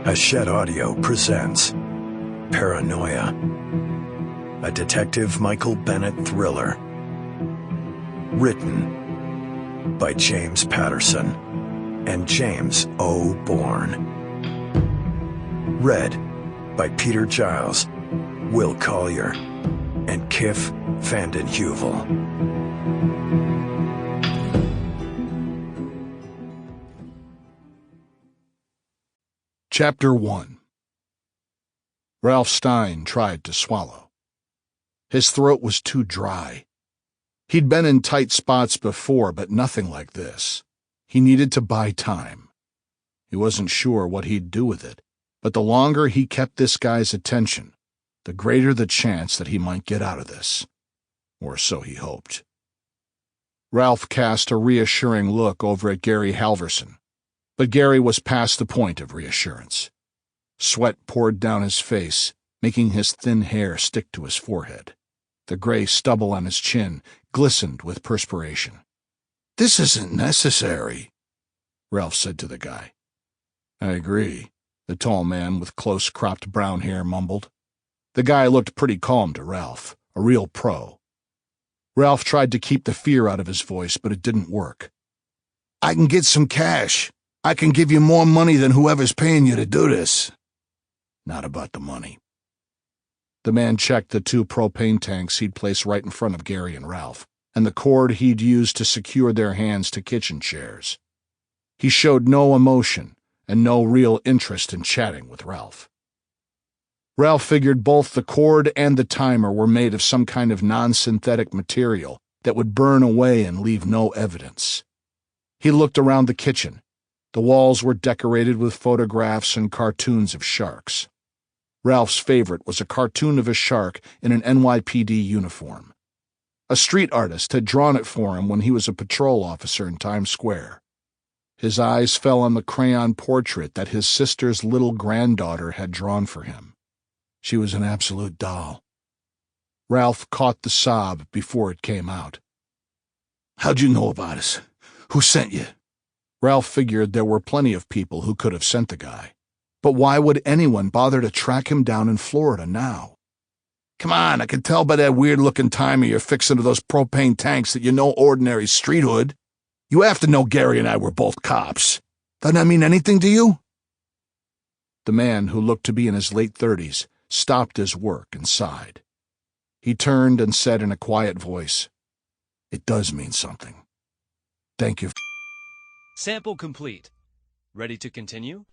Hachette Audio presents Paranoia, a Detective Michael Bennett thriller. Written by James Patterson and James O. Bourne. Read by Peter Giles, Will Collier, and Kif Vanden Heuvel. Chapter 1. Ralph Stein tried to swallow. His throat was too dry. He'd been in tight spots before, but nothing like this. He needed to buy time. He wasn't sure what he'd do with it, but the longer he kept this guy's attention, the greater the chance that he might get out of this. Or so he hoped. Ralph cast a reassuring look over at Gary Halverson. But Gary was past the point of reassurance. Sweat poured down his face, making his thin hair stick to his forehead. The gray stubble on his chin glistened with perspiration. "This isn't necessary," Ralph said to the guy. "I agree," the tall man with close-cropped brown hair mumbled. The guy looked pretty calm to Ralph, a real pro. Ralph tried to keep the fear out of his voice, but it didn't work. "I can get some cash. I can give you more money than whoever's paying you to do this." "Not about the money." The man checked the 2 propane tanks he'd placed right in front of Gary and Ralph, and the cord he'd used to secure their hands to kitchen chairs. He showed no emotion and no real interest in chatting with Ralph. Ralph figured both the cord and the timer were made of some kind of non-synthetic material that would burn away and leave no evidence. He looked around the kitchen. The walls were decorated with photographs and cartoons of sharks. Ralph's favorite was a cartoon of a shark in an NYPD uniform. A street artist had drawn it for him when he was a patrol officer in Times Square. His eyes fell on the crayon portrait that his sister's little granddaughter had drawn for him. She was an absolute doll. Ralph caught the sob before it came out. "How'd you know about us? Who sent you?" Ralph figured there were plenty of people who could have sent the guy. But why would anyone bother to track him down in Florida now? "Come on, I can tell by that weird-looking timer you're fixing to those propane tanks that you're no ordinary street hood. You have to know Gary and I were both cops. Doesn't that mean anything to you?" The man, who looked to be in his late 30s, stopped his work and sighed. He turned and said in a quiet voice, "It does mean something. Thank you." Sample complete. Ready to continue?